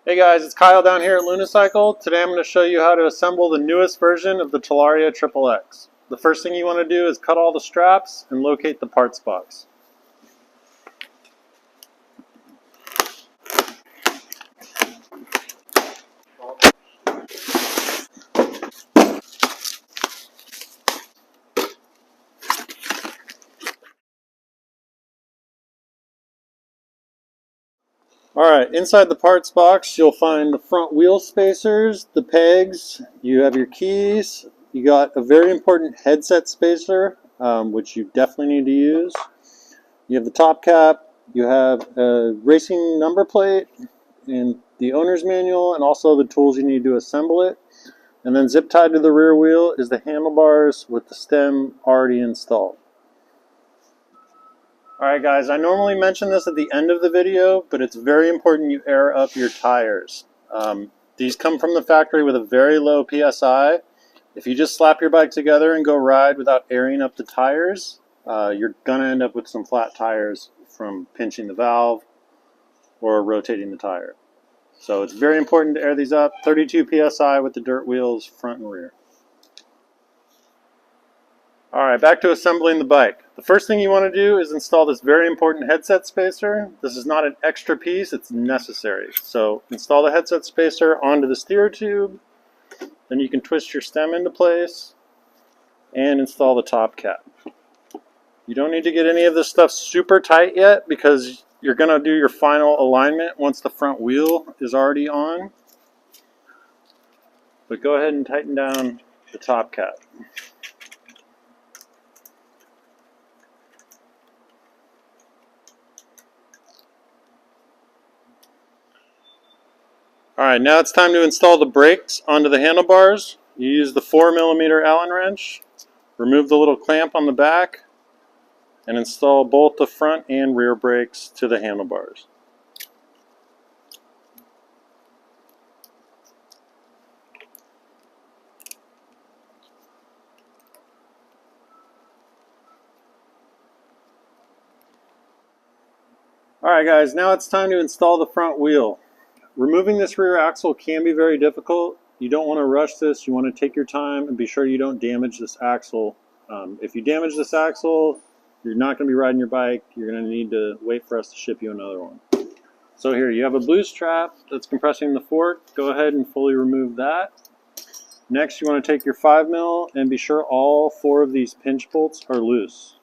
Hey guys, it's Kyle down here at Lunicycle. Today I'm going to show you how to assemble the newest version of the Talaria Xxx. The first thing you want to do is cut all the straps and locate the parts box. Alright, inside the parts box you'll find the front wheel spacers, the pegs, you have your keys, you got a very important headset spacer, which you definitely need to use. You have the top cap, you have a racing number plate, and the owner's manual, and also the tools you need to assemble it. And then zip tied to the rear wheel is the handlebars with the stem already installed. Alright guys, I normally mention this at the end of the video, but it's very important you air up your tires. These come from the factory with a very low PSI. If you just slap your bike together and go ride without airing up the tires, you're going to end up with some flat tires from pinching the valve or rotating the tire. So it's very important to air these up. 32 PSI with the dirt wheels front and rear. Alright, back to assembling the bike. The first thing you want to do is install this very important headset spacer. This is not an extra piece, it's necessary. So install the headset spacer onto the steer tube, then you can twist your stem into place and install the top cap. You don't need to get any of this stuff super tight yet because you're going to do your final alignment once the front wheel is already on. But go ahead and tighten down the top cap. Alright, now it's time to install the brakes onto the handlebars. You use the 4mm Allen wrench, remove the little clamp on the back, and install both the front and rear brakes to the handlebars. Alright guys, now it's time to install the front wheel. Removing this rear axle can be very difficult. You don't want to rush this. You want to take your time and be sure you don't damage this axle. If you damage this axle, you're not going to be riding your bike. You're going to need to wait for us to ship you another one. So here, you have a blue strap that's compressing the fork. Go ahead and fully remove that. Next, you want to take your 5mm and be sure all 4 of these pinch bolts are loose.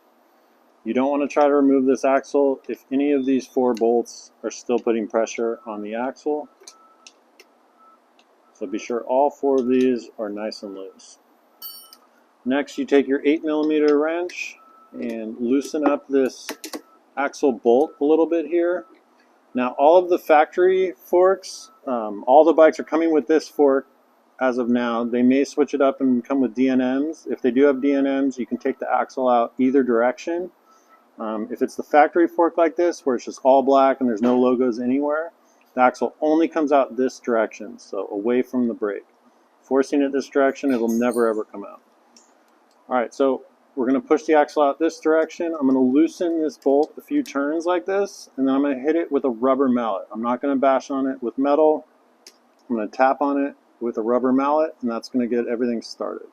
You don't want to try to remove this axle if any of these 4 bolts are still putting pressure on the axle. So be sure all 4 of these are nice and loose. Next, you take your 8mm wrench and loosen up this axle bolt a little bit here. Now all of the factory forks, all the bikes are coming with this fork as of now. They may switch it up and come with DNMs. If they do have DNMs, you can take the axle out either direction. If it's the factory fork like this, where it's just all black and there's no logos anywhere, the axle only comes out this direction, so away from the brake. Forcing it this direction, it'll never ever come out. Alright, so we're going to push the axle out this direction. I'm going to loosen this bolt a few turns like this, and then I'm going to hit it with a rubber mallet. I'm not going to bash on it with metal. I'm going to tap on it with a rubber mallet, and that's going to get everything started.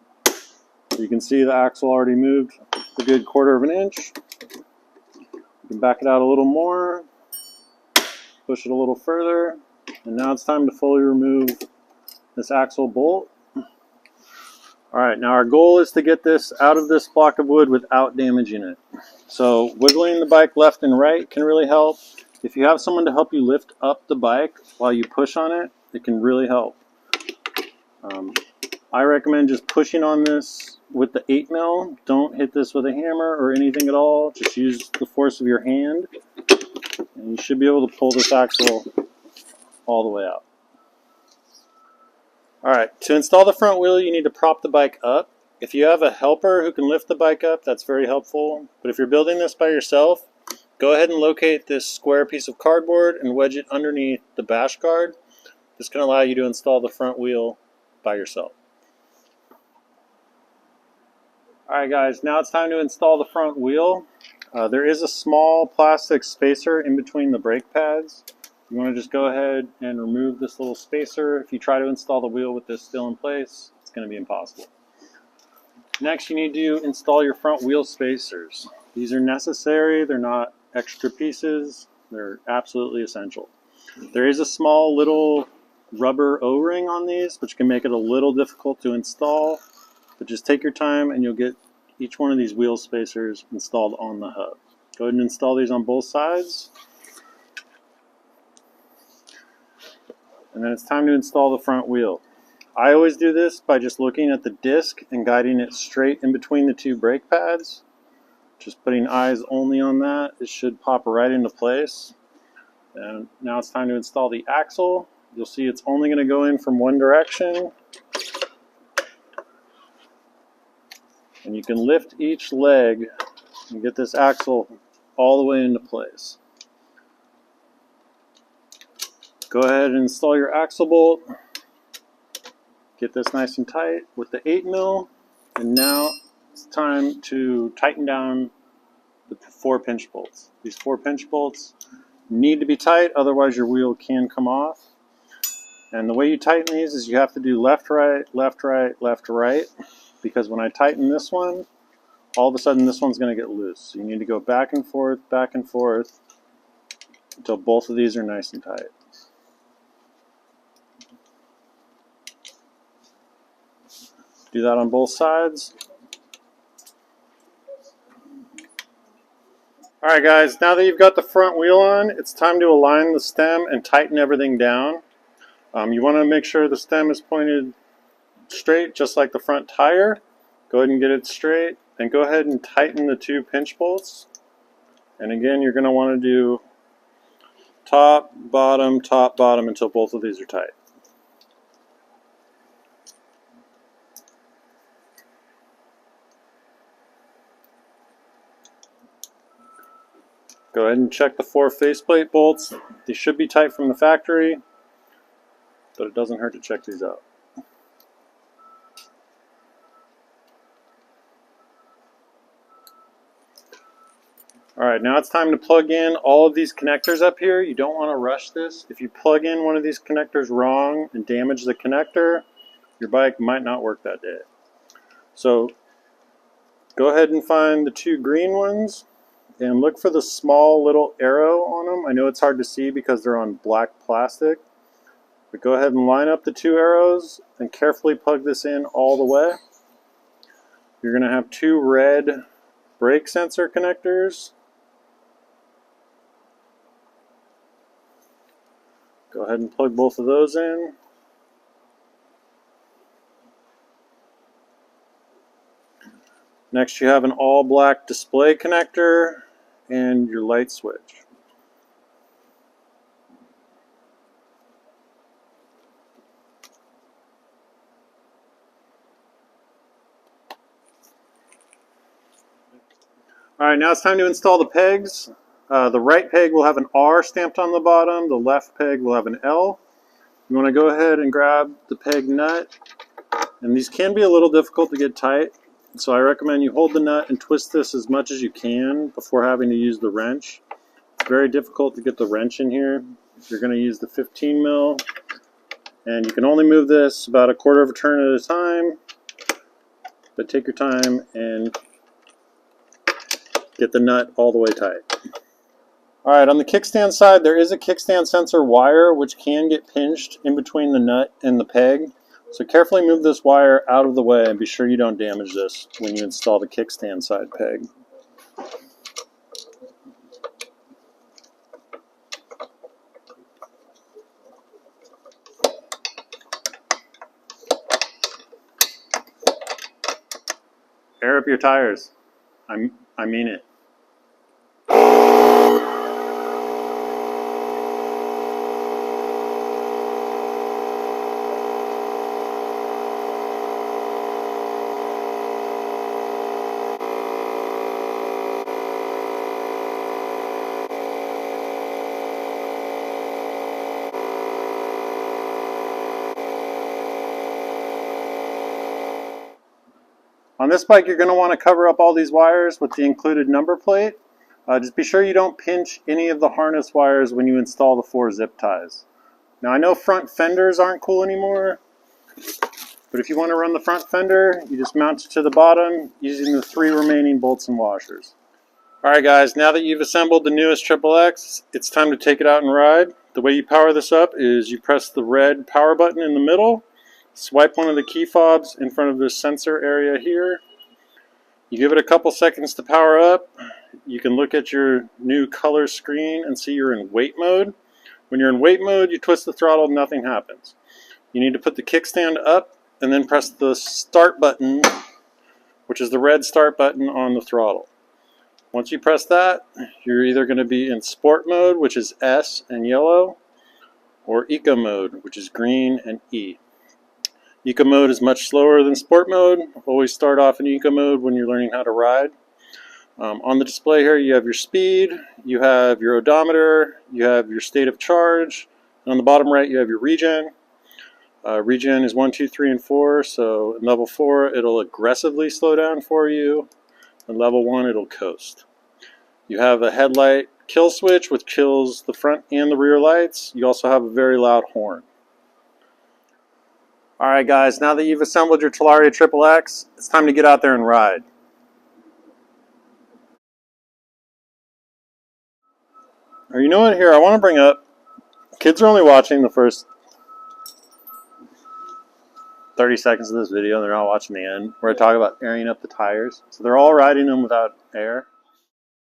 You can see the axle already moved a good 1/4 of an inch. You can back it out a little more, push it a little further, and now it's time to fully remove this axle bolt. Alright, now our goal is to get this out of this block of wood without damaging it. So wiggling the bike left and right can really help. If you have someone to help you lift up the bike while you push on it, it can really help. I recommend just pushing on this with the 8mm. Don't hit this with a hammer or anything at all. Just use the force of your hand, and you should be able to pull this axle all the way out. Alright, to install the front wheel, you need to prop the bike up. If you have a helper who can lift the bike up, that's very helpful. But if you're building this by yourself, go ahead and locate this square piece of cardboard and wedge it underneath the bash guard. This can allow you to install the front wheel by yourself. Alright guys, now it's time to install the front wheel. There is a small plastic spacer in between the brake pads. You want to just go ahead and remove this little spacer. If you try to install the wheel with this still in place, it's going to be impossible. Next, you need to install your front wheel spacers. These are necessary. They're not extra pieces. They're absolutely essential. There is a small little rubber O-ring on these, which can make it a little difficult to install, but just take your time and you'll get each one of these wheel spacers installed on the hub. Go ahead and install these on both sides. And then it's time to install the front wheel. I always do this by just looking at the disc and guiding it straight in between the two brake pads. Just putting eyes only on that, it should pop right into place. And now it's time to install the axle. You'll see it's only going to go in from one direction. And you can lift each leg and get this axle all the way into place. Go ahead and install your axle bolt. Get this nice and tight with the 8mm, and now it's time to tighten down the 4 pinch bolts. These 4 pinch bolts need to be tight, otherwise your wheel can come off. And the way you tighten these is you have to do left, right, left, right, left, right, because when I tighten this one, all of a sudden this one's going to get loose. So you need to go back and forth until both of these are nice and tight. Do that on both sides. Alright guys, now that you've got the front wheel on, it's time to align the stem and tighten everything down. You want to make sure the stem is pointed straight, just like the front tire. Go ahead and get it straight, and go ahead and tighten the 2 pinch bolts. And again, you're going to want to do top, bottom, until both of these are tight. Go ahead and check the 4 faceplate bolts. They should be tight from the factory, but it doesn't hurt to check these out. Alright, now it's time to plug in all of these connectors up here. You don't want to rush this. If you plug in one of these connectors wrong and damage the connector, your bike might not work that day. So go ahead and find the 2 green ones and look for the small little arrow on them. I know it's hard to see because they're on black plastic, but go ahead and line up the 2 arrows and carefully plug this in all the way. You're going to have 2 red brake sensor connectors. Go ahead and plug both of those in. Next you have an all black display connector and your light switch. Alright, now it's time to install the pegs. The right peg will have an R stamped on the bottom, the left peg will have an L. You want to go ahead and grab the peg nut, and these can be a little difficult to get tight. So I recommend you hold the nut and twist this as much as you can before having to use the wrench. It's very difficult to get the wrench in here. You're going to use the 15mm, and you can only move this about 1/4 of a turn at a time, but take your time and get the nut all the way tight. Alright, on the kickstand side, there is a kickstand sensor wire which can get pinched in between the nut and the peg. So carefully move this wire out of the way and be sure you don't damage this when you install the kickstand side peg. Air up your tires. I mean it. On this bike, you're going to want to cover up all these wires with the included number plate. Just be sure you don't pinch any of the harness wires when you install the 4 zip ties. Now I know front fenders aren't cool anymore, but if you want to run the front fender, you just mount it to the bottom using the 3 remaining bolts and washers. Alright guys, now that you've assembled the newest XXX, it's time to take it out and ride. The way you power this up is you press the red power button in the middle, swipe one of the key fobs in front of this sensor area here. You give it a couple seconds to power up. You can look at your new color screen and see you're in weight mode. When you're in weight mode, you twist the throttle, nothing happens. You need to put the kickstand up and then press the start button, which is the red start button on the throttle. Once you press that, you're either going to be in sport mode, which is S and yellow, or eco mode, which is green and E. Eco mode is much slower than sport mode. Always start off in eco mode when you're learning how to ride. On the display here, you have your speed, you have your odometer, you have your state of charge, and on the bottom right, you have your regen. Regen is 1, 2, 3, and 4, so in level 4, it'll aggressively slow down for you. In level 1, it'll coast. You have a headlight kill switch, which kills the front and the rear lights. You also have a very loud horn. Alright guys, now that you've assembled your Talaria XXX, it's time to get out there and ride. Or you know what, here, I want to bring up, kids are only watching the first 30 seconds of this video, and they're not watching the end, where I talk about airing up the tires. So they're all riding them without air.